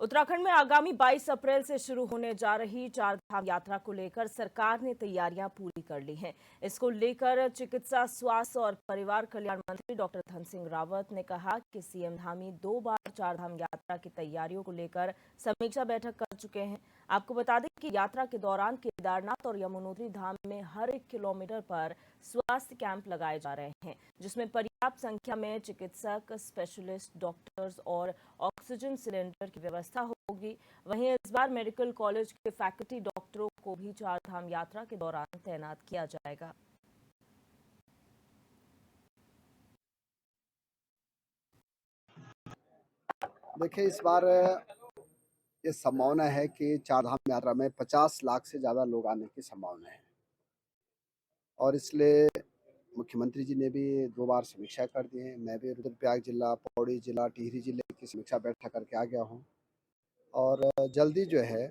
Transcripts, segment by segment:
उत्तराखंड में आगामी 22 अप्रैल से शुरू होने जा रही चार धाम यात्रा को लेकर सरकार ने तैयारियां पूरी कर ली हैं। इसको लेकर चिकित्सा, स्वास्थ्य और परिवार कल्याण मंत्री डॉक्टर धन सिंह रावत ने कहा कि सीएम धामी 2 बार चार धाम यात्रा की तैयारियों को लेकर समीक्षा बैठक कर चुके हैं। आपको बता दें कि यात्रा के दौरान केदारनाथ और यमुनोत्री धाम में हर 1 किलोमीटर पर स्वास्थ्य कैंप लगाए जा रहे हैं, जिसमें पर्याप्त संख्या में चिकित्सक, स्पेशलिस्ट, डॉक्टर्स और ऑक्सीजन सिलेंडर की व्यवस्था होगी। वहीं इस बार मेडिकल कॉलेज के फैकल्टी डॉक्टरों को भी चार धाम यात्रा के दौरान तैनात किया जाएगा। देखिए, इस बार ये संभावना है कि चार धाम यात्रा में 50 लाख से ज़्यादा लोग आने की संभावना है और इसलिए मुख्यमंत्री जी ने भी 2 बार समीक्षा कर दी है। मैं भी रुद्रप्रयाग जिला, पौड़ी जिला, टिहरी जिले की समीक्षा बैठक करके आ गया हूँ और जल्दी जो है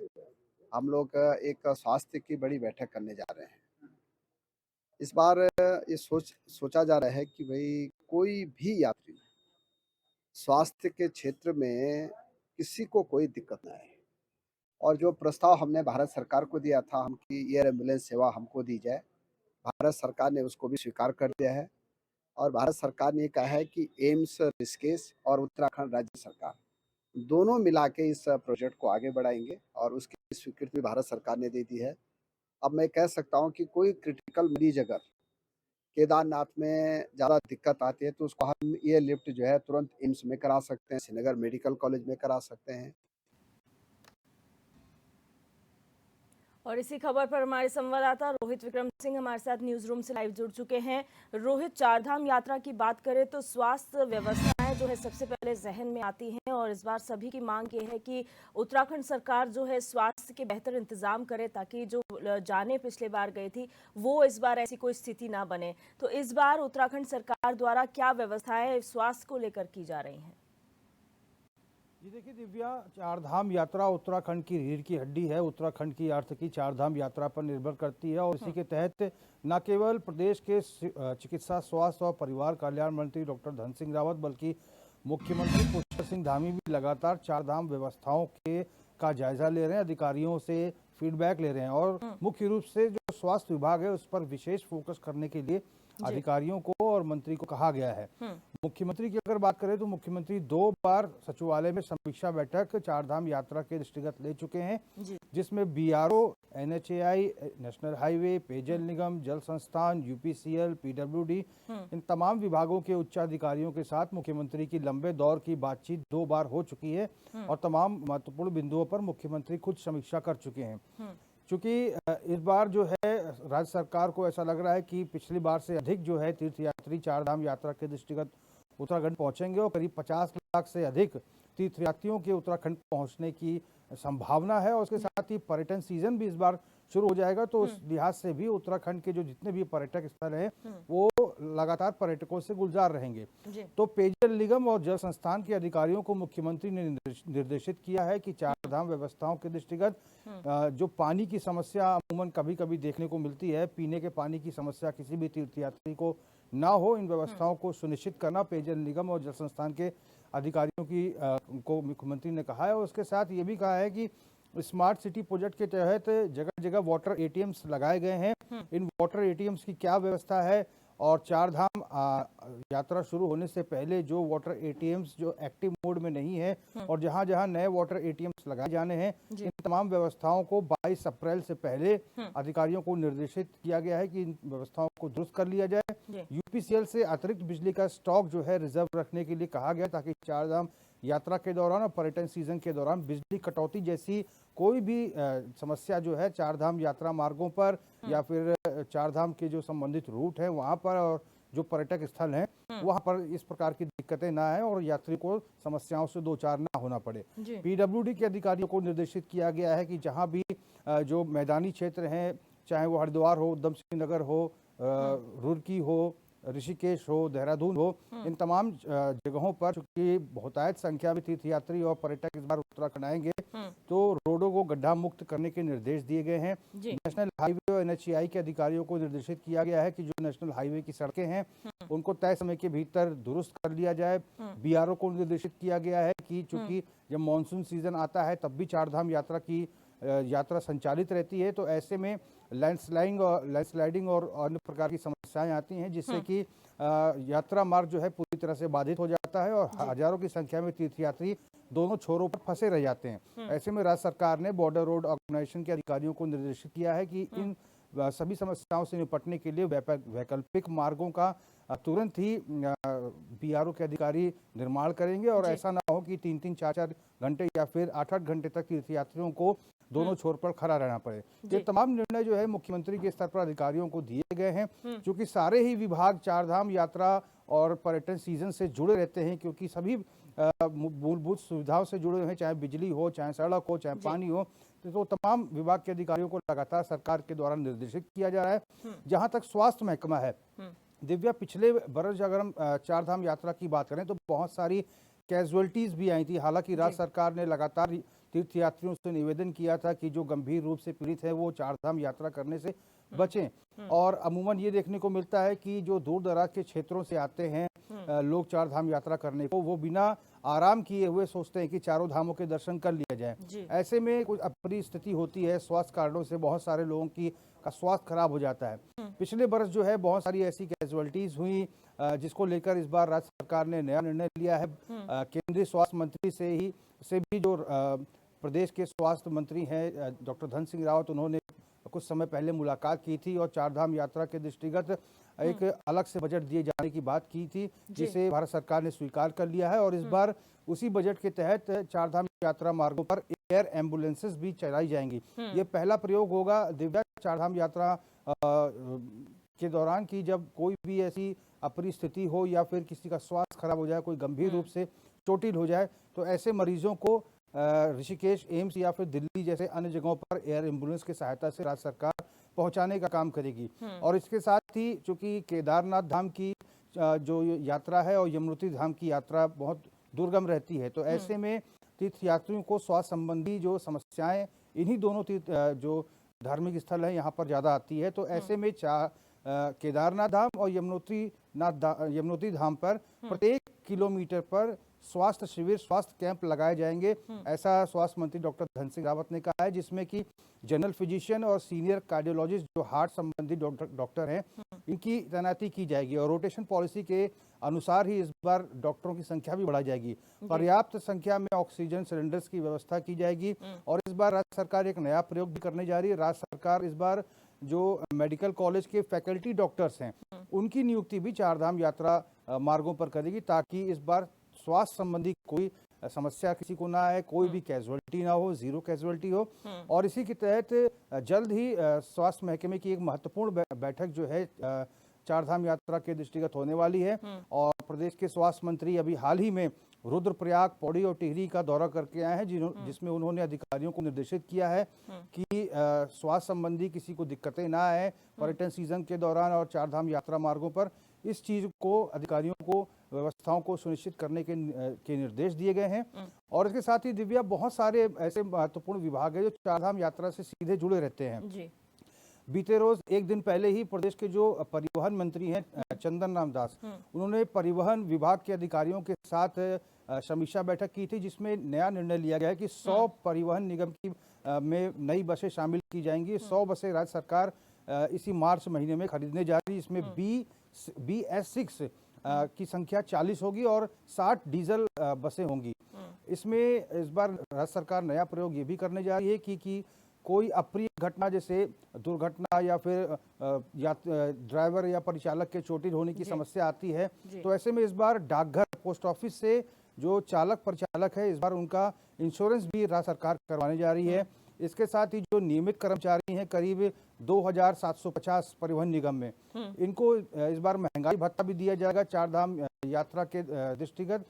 हम लोग एक स्वास्थ्य की बड़ी बैठक करने जा रहे हैं। इस बार ये सोचा जा रहा है कि भाई कोई भी यात्री स्वास्थ्य के क्षेत्र में किसी को कोई दिक्कत ना आए और जो प्रस्ताव हमने भारत सरकार को दिया था हम कि एयर एम्बुलेंस सेवा हमको दी जाए, भारत सरकार ने उसको भी स्वीकार कर दिया है और भारत सरकार ने कहा है कि एम्स ऋषिकेश और उत्तराखंड राज्य सरकार दोनों मिला के इस प्रोजेक्ट को आगे बढ़ाएंगे और उसकी स्वीकृति भारत सरकार ने दे दी है। अब मैं कह सकता हूँ कि कोई क्रिटिकल मरीज अगर केदारनाथ में ज़्यादा दिक्कत आती है तो उसको हम ये लिफ्ट जो है तुरंत एम्स में करा सकते हैं, श्रीनगर मेडिकल कॉलेज में करा सकते हैं। और इसी खबर पर हमारे संवाददाता रोहित विक्रम सिंह हमारे साथ न्यूज रूम से लाइव जुड़ चुके हैं। रोहित, चारधाम यात्रा की बात करें तो स्वास्थ्य व्यवस्थाएं जो है सबसे पहले जहन में आती हैं और इस बार सभी की मांग ये है कि उत्तराखंड सरकार जो है स्वास्थ्य के बेहतर इंतजाम करे ताकि जो जाने पिछले बार गई थी वो इस बार ऐसी कोई स्थिति ना बने। तो इस बार उत्तराखंड सरकार द्वारा क्या व्यवस्थाएं स्वास्थ्य को लेकर की जा रही हैं? जी देखिए दिव्या, चारधाम यात्रा उत्तराखंड की रीढ़ की हड्डी है। उत्तराखंड की अर्थ की चारधाम यात्रा पर निर्भर करती है और इसी के तहत न केवल प्रदेश के चिकित्सा, स्वास्थ्य और परिवार कल्याण मंत्री डॉक्टर धन सिंह रावत बल्कि मुख्यमंत्री पुष्कर सिंह धामी भी लगातार चारधाम व्यवस्थाओं का जायजा ले रहे हैं, अधिकारियों से फीडबैक ले रहे हैं और मुख्य रूप से जो स्वास्थ्य विभाग है उस पर विशेष फोकस करने के लिए अधिकारियों को और मंत्री को कहा गया है। मुख्यमंत्री की अगर बात करें तो मुख्यमंत्री 2 बार सचिवालय में समीक्षा बैठक चारधाम यात्रा के दृष्टिगत ले चुके हैं, जिसमें बीआरओ, एनएचएआई, नेशनल हाईवे, पेयजल निगम, जल संस्थान, यूपीसीएल, पीडब्ल्यूडी इन तमाम विभागों के उच्चाधिकारियों के साथ मुख्यमंत्री की लंबे दौर की बातचीत 2 बार हो चुकी है और तमाम महत्वपूर्ण बिंदुओं पर मुख्यमंत्री खुद समीक्षा कर चुके हैं। चूंकि इस बार जो है राज्य सरकार को ऐसा लग रहा है कि पिछली बार से अधिक जो है तीर्थयात्री चारधाम यात्रा के दृष्टिगत उत्तराखंड पहुंचेंगे और करीब 50 लाख से अधिक तीर्थयात्रियों के उत्तराखंड पहुंचने की संभावना है और उसके साथ ही पर्यटन सीजन भी इस बार शुरू हो जाएगा। तो उस लिहाज से भी उत्तराखंड के जो जितने भी पर्यटक स्थल हैं वो लगातार पर्यटकों से गुलजार रहेंगे। तो पेयजल निगम और जल संस्थान के अधिकारियों को मुख्यमंत्री ने निर्देशित किया है कि चारधाम व्यवस्थाओं के दृष्टिगत जो पानी की समस्या अमूमन कभी कभी देखने को मिलती है, पीने के पानी की समस्या किसी भी तीर्थयात्री को ना हो, इन व्यवस्थाओं को सुनिश्चित करना पेयजल निगम और जल संस्थान के अधिकारियों को मुख्यमंत्री ने कहा है। और उसके साथ ये भी कहा है कि स्मार्ट सिटी प्रोजेक्ट के तहत जगह जगह वाटर एटीएम्स लगाए गए हैं। इन वाटर एटीएम्स की क्या व्यवस्था है और चारधाम यात्रा शुरू होने से पहले जो वाटर एटीएम्स जो एक्टिव मोड में नहीं है और जहां जहां नए वाटर एटीएम्स लगाए जाने हैं, इन तमाम व्यवस्थाओं को 22 अप्रैल से पहले अधिकारियों को निर्देशित किया गया है कि इन व्यवस्थाओं को दुरुस्त कर लिया जाए। यूपीसीएल से अतिरिक्त बिजली का स्टॉक जो है रिजर्व रखने के लिए कहा गया ताकि चारधाम यात्रा के दौरान और पर्यटन सीजन के दौरान बिजली कटौती जैसी कोई भी समस्या जो है चारधाम यात्रा मार्गों पर या फिर चारधाम के जो संबंधित रूट है वहां पर और जो पर्यटक स्थल हैं वहां पर इस प्रकार की दिक्कतें ना आए और यात्री को समस्याओं से दो चार ना होना पड़े। पीडब्ल्यूडी के अधिकारियों को निर्देशित किया गया है कि जहां भी जो मैदानी क्षेत्र हैं, चाहे वो हरिद्वार हो, उधम सिंह नगर हो, रुड़की हो, ऋषिकेश हो, देहरादून हो, इन तमाम जगहों पर चूंकि बहुतायत संख्या में तीर्थयात्री और पर्यटक इस बार उत्तराखंड आएंगे तो रोडों को गड्ढा मुक्त करने के निर्देश दिए गए हैं। नेशनल हाईवे और एनएचएआई के अधिकारियों को निर्देशित किया गया है कि जो नेशनल हाईवे की सड़कें हैं उनको तय समय के भीतर दुरुस्त कर लिया जाए। बीआरओ को निर्देशित किया गया है कि चूंकि जब मानसून सीजन आता है तब भी चारधाम यात्रा की यात्रा संचालित रहती है, तो ऐसे में लैंडस्लाइडिंग और अन्य प्रकार की समस्याएं आती हैं, जिससे कि यात्रा मार्ग जो है पूरी तरह से बाधित हो जाता है और हजारों की संख्या में तीर्थयात्री दोनों छोरों पर फंसे रह जाते हैं। ऐसे में राज्य सरकार ने बॉर्डर रोड ऑर्गेनाइजेशन के अधिकारियों को निर्देशित किया है कि इन सभी समस्याओं से निपटने के लिए वैकल्पिक मार्गों का तुरंत ही बीआरओ के अधिकारी निर्माण करेंगे और ऐसा ना हो कि 3-3, 4-4 घंटे या फिर 8-8 घंटे तक तीर्थयात्रियों को दोनों छोर पर खड़ा रहना पड़े। ये तमाम निर्णय जो है मुख्यमंत्री के स्तर पर अधिकारियों को दिए गए हैं, क्योंकि सारे ही विभाग चारधाम यात्रा और पर्यटन सीजन से जुड़े रहते हैं, क्योंकि सभी मूलभूत सुविधाओं से जुड़े हैं, चाहे बिजली हो, चाहे सड़क हो, चाहे पानी हो। तो तमाम विभाग के अधिकारियों को लगातार सरकार के द्वारा निर्देशित किया जा रहा है। जहां तक स्वास्थ्य महकमा है, दिव्या, पिछले बरस अगर हम चारधाम यात्रा की बात करें तो बहुत सारी कैजुअलिटीज भी आई थी। हालांकि राज्य सरकार ने लगातार तीर्थयात्रियों से निवेदन किया था कि जो गंभीर रूप से पीड़ित है वो चारधाम यात्रा करने से बचें। और अमूमन ये देखने को मिलता है कि जो दूर दराज के क्षेत्रों से आते हैं लोग चारधाम यात्रा करने को, वो बिना आराम किए हुए सोचते हैं कि चारों धामों के दर्शन कर लिए जाए। ऐसे में कुछ अप्रिय स्थिति होती है, स्वास्थ्य कारणों से बहुत सारे लोगों का स्वास्थ्य खराब हो जाता है। पिछले बरस जो है बहुत सारी ऐसी कैजुअलिटीज हुई, जिसको लेकर इस बार राज्य सरकार ने नया निर्णय लिया है। केंद्रीय स्वास्थ्य मंत्री से भी जो प्रदेश के स्वास्थ्य मंत्री हैं डॉक्टर धन सिंह रावत, उन्होंने कुछ समय पहले मुलाकात की थी और चारधाम यात्रा के दृष्टिगत एक अलग से बजट दिए जाने की बात की थी, जिसे भारत सरकार ने स्वीकार कर लिया है। और इस बार उसी बजट के तहत चारधाम यात्रा मार्गों पर एयर एम्बुलेंसेस भी चलाई जाएंगी। ये पहला प्रयोग होगा दिव्या चारधाम यात्रा के दौरान कि जब कोई भी ऐसी अप्रिय स्थिति हो या फिर किसी का स्वास्थ्य खराब हो जाए, कोई गंभीर रूप से चोटिल हो जाए, तो ऐसे मरीजों को ऋषिकेश, एम्स या फिर दिल्ली जैसे अन्य जगहों पर एयर एम्बुलेंस की सहायता से राज्य सरकार पहुंचाने का काम करेगी। और इसके साथ ही चूंकि केदारनाथ धाम की जो यात्रा है और यमुनोत्री धाम की यात्रा बहुत दुर्गम रहती है, तो ऐसे में तीर्थयात्रियों को स्वास्थ्य संबंधी जो समस्याएं इन्हीं दोनों जो धार्मिक स्थल है यहाँ पर ज़्यादा आती है। तो ऐसे में केदारनाथ धाम और यमुनोत्री धाम पर प्रत्येक किलोमीटर पर स्वास्थ्य शिविर, स्वास्थ्य कैंप लगाए जाएंगे, ऐसा स्वास्थ्य मंत्री डॉक्टर धन सिंह रावत ने कहा है, जिसमें कि जनरल फिजिशियन और सीनियर कार्डियोलॉजिस्ट जो हार्ट संबंधी डॉक्टर हैं, इनकी तैनाती की जाएगी। और रोटेशन पॉलिसी के अनुसार ही इस बार डॉक्टरों की संख्या भी बढ़ाई जाएगी। पर्याप्त संख्या में ऑक्सीजन सिलेंडर्स की व्यवस्था की जाएगी। और इस बार राज्य सरकार एक नया प्रयोग भी करने जा रही है। राज्य सरकार इस बार जो मेडिकल कॉलेज के फैकल्टी डॉक्टर्स हैं, उनकी नियुक्ति भी चारधाम यात्रा मार्गों पर करेगी, ताकि इस बार स्वास्थ्य संबंधी कोई समस्या किसी को ना आए, कोई भी कैजुअलिटी ना हो, जीरो कैजुअलिटी हो। और इसी के तहत जल्द ही स्वास्थ्य महकमे की एक महत्वपूर्ण बैठक जो है चारधाम यात्रा के दृष्टिगत होने वाली है। और प्रदेश के स्वास्थ्य मंत्री अभी हाल ही में रुद्रप्रयाग, पौड़ी और टिहरी का दौरा करके आए हैं, जिसमें उन्होंने अधिकारियों को निर्देशित किया है कि स्वास्थ्य संबंधी किसी को दिक्कतें ना आए पर्यटन सीजन के दौरान और चारधाम यात्रा मार्गों पर। इस चीज को अधिकारियों को व्यवस्थाओं को सुनिश्चित करने के निर्देश दिए गए हैं। और इसके साथ ही दिव्या, बहुत सारे ऐसे महत्वपूर्ण विभाग है जो चारधाम यात्रा से सीधे जुड़े रहते हैं। बीते रोज एक दिन पहले ही प्रदेश के जो परिवहन मंत्री हैं चंदन राम दास, उन्होंने परिवहन विभाग के अधिकारियों के साथ समीक्षा बैठक की थी, जिसमें नया निर्णय लिया गया है कि 100 परिवहन निगम की में नई बसें शामिल की जाएंगी। 100 बसें राज्य सरकार इसी मार्च महीने में खरीदने जा रही है। इसमें BS6 की संख्या 40 होगी और 60 डीजल बसें होंगी। इसमें इस बार राज्य सरकार नया प्रयोग ये भी करने जा रही है कि कोई अप्रिय घटना जैसे दुर्घटना या फिर ड्राइवर या परिचालक के चोटिल होने की समस्या आती है, तो ऐसे में इस बार डाकघर, पोस्ट ऑफिस से जो चालक परिचालक है, इस बार उनका इंश्योरेंस भी राज्य सरकार करवाने जा रही है। इसके साथ ही जो नियमित कर्मचारी हैं करीब 2750 परिवहन निगम में, इनको इस बार महंगाई भत्ता भी दिया जाएगा चारधाम यात्रा के दृष्टिगत।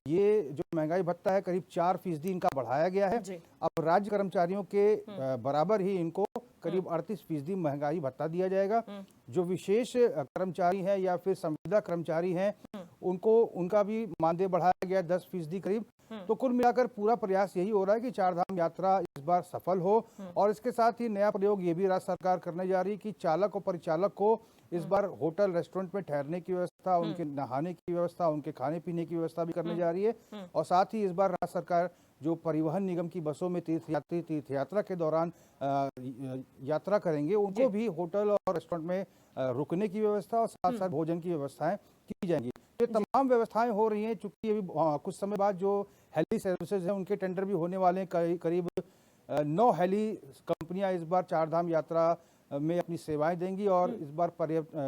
ये जो महंगाई भत्ता है करीब 4% इनका बढ़ाया गया है। अब राज्य कर्मचारियों के बराबर ही इनको करीब 38% महंगाई भत्ता दिया जाएगा। जो विशेष कर्मचारी हैं या फिर संविदा कर्मचारी हैं, उनका भी मानदेय बढ़ाया गया 10% करीब। तो कुल मिलाकर पूरा प्रयास यही हो रहा है कि चारधाम यात्रा इस बार सफल हो। और इसके साथ ही नया प्रयोग ये भी राज्य सरकार करने जा रही है कि चालक और परिचालक को इस बार होटल रेस्टोरेंट में ठहरने की व्यवस्था, उनके नहाने की व्यवस्था, उनके खाने पीने की व्यवस्था भी करने जा रही है। और साथ ही इस बार राज्य सरकार जो परिवहन निगम की बसों में तीर्थ यात्रा के दौरान यात्रा करेंगे, उनको भी होटल और रेस्टोरेंट में रुकने की व्यवस्था और साथ साथ भोजन की व्यवस्थाएं की जाएंगी। ये तमाम व्यवस्थाएं हो रही हैं। चूंकि अभी कुछ समय बाद जो हेली सर्विसेज हैं उनके टेंडर भी होने वाले हैं। करीब 9 हेली कंपनियां इस बार चारधाम यात्रा में अपनी सेवाएं देंगी। और इस बार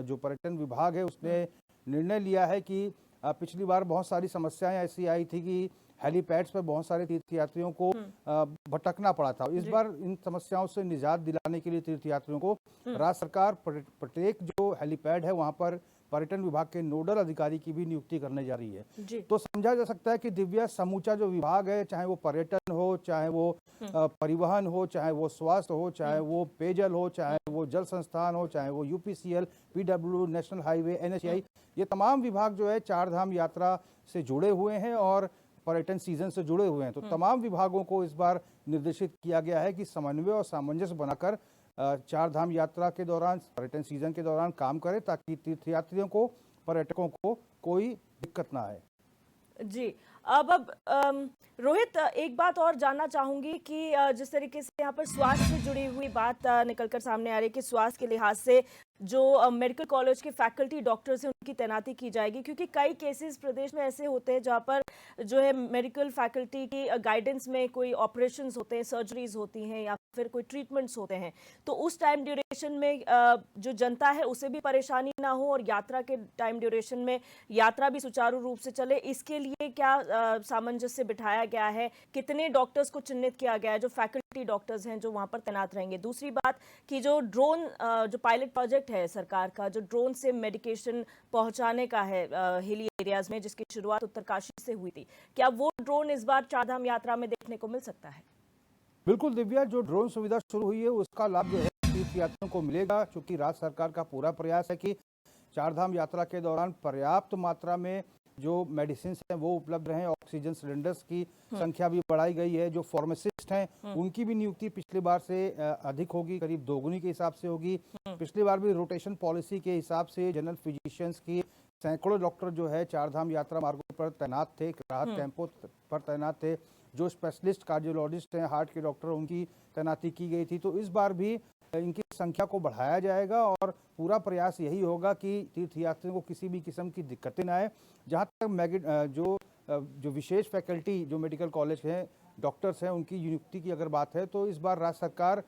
जो पर्यटन विभाग है उसने निर्णय लिया है कि पिछली बार बहुत सारी समस्याएं ऐसी आई थी कि हेलीपैड्स पर बहुत सारे तीर्थयात्रियों को भटकना पड़ा था। इस बार इन समस्याओं से निजात दिलाने के लिए तीर्थयात्रियों को राज्य सरकार प्रत्येक जो हेलीपैड है वहां पर पर्यटन विभाग के नोडल अधिकारी की भी नियुक्ति करने जा रही है। तो समझा जा सकता है कि दिव्या, समूचा जो विभाग है, चाहे वो पर्यटन हो, चाहे वो परिवहन हो, चाहे वो स्वास्थ्य हो, चाहे वो पेयजल हो, चाहे वो जल संस्थान हो, चाहे वो UPCL, PW, national highway, NHAI, ये तमाम विभाग जो है चारधाम यात्रा से जुड़े हुए हैं और पर्यटन सीजन से जुड़े हुए हैं। तो तमाम विभागों को इस बार निर्देशित किया गया है कि समन्वय और सामंजस्य बनाकर चारधाम यात्रा के दौरान, पर्यटन सीजन के दौरान काम करें, ताकि तीर्थयात्रियों को, पर्यटकों को कोई दिक्कत ना आए। जी, अब रोहित, एक बात और जानना चाहूंगी कि जिस तरीके से यहाँ पर स्वास्थ्य से जुड़ी हुई बात निकलकर सामने आ रही है कि स्वास्थ्य के लिहाज से जो मेडिकल कॉलेज के फैकल्टी डॉक्टर्स हैं उनकी तैनाती की जाएगी, क्योंकि कई केसेस प्रदेश में ऐसे होते हैं जहाँ पर जो है मेडिकल फैकल्टी की गाइडेंस में कोई ऑपरेशंस होते हैं, सर्जरीज होती हैं या फिर कोई ट्रीटमेंट्स होते हैं, तो उस टाइम ड्यूरेशन में जो जनता है उसे भी परेशानी ना हो और यात्रा के टाइम ड्यूरेशन में यात्रा भी सुचारू रूप से चले, इसके लिए क्या सामंजस्य बिठाया गया है? कितने डॉक्टर्स को चिन्हित किया गया है जो फैकल्टी डॉक्टर्स हैं जो वहां पर तैनात रहेंगे? दूसरी बात कि जो ड्रोन, जो पायलट प्रोजेक्ट है सरकार का, जो ड्रोन से मेडिकेशन पहुंचाने का है हिली एरियाज में, जिसकी शुरुआत उत्तरकाशी से हुई थी, क्या वो ड्रोन इस बार चारधाम यात्रा में देखने को मिल सकता है? बिल्कुल दिव्या, जो ड्रोन सुविधा शुरू हुई है उसका लाभ जो है तीर्थयात्रियों को मिलेगा, क्योंकि राज्य सरकार का पूरा प्रयास है कि चारधाम यात्रा के दौरान पर्याप्त मात्रा में जो मेडिसिन हैं वो उपलब्ध रहें। ऑक्सीजन सिलेंडर्स की संख्या भी बढ़ाई गई है। जो फार्मासिस्ट हैं उनकी भी नियुक्ति पिछली बार से अधिक होगी, करीब दोगुनी के हिसाब से होगी। पिछली बार भी रोटेशन पॉलिसी के हिसाब से जनरल फिजिशियंस की सैकड़ों डॉक्टर जो है चारधाम यात्रा मार्गों पर तैनात थे, राहत कैंपों पर तैनात थे। जो स्पेशलिस्ट कार्डियोलॉजिस्ट हैं, हार्ट के डॉक्टर, उनकी तैनाती की गई थी। तो इस बार भी इनकी संख्या को बढ़ाया जाएगा और पूरा प्रयास यही होगा कि तीर्थयात्रियों को किसी भी किस्म की दिक्कतें ना आए। जहाँ तक जो विशेष फैकल्टी जो मेडिकल कॉलेज हैं, डॉक्टर्स हैं, उनकी नियुक्ति की अगर बात है तो इस बार राज्य सरकार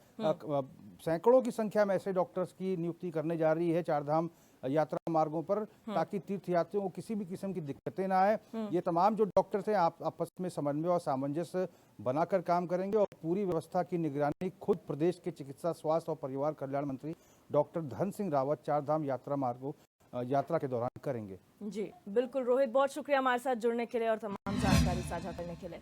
सैकड़ों की संख्या में ऐसे डॉक्टर्स की नियुक्ति करने जा रही है चारधाम यात्रा मार्गों पर, ताकि तीर्थयात्रियों को किसी भी किस्म की दिक्कतें ना आए। ये तमाम जो डॉक्टर्स हैं आपस में समन्वय और सामंजस्य बनाकर काम करेंगे और पूरी व्यवस्था की निगरानी खुद प्रदेश के चिकित्सा, स्वास्थ्य और परिवार कल्याण मंत्री डॉक्टर धन सिंह रावत चारधाम यात्रा के दौरान करेंगे। जी बिल्कुल रोहित, बहुत शुक्रिया हमारे साथ जुड़ने के लिए और तमाम जानकारी साझा करने के लिए।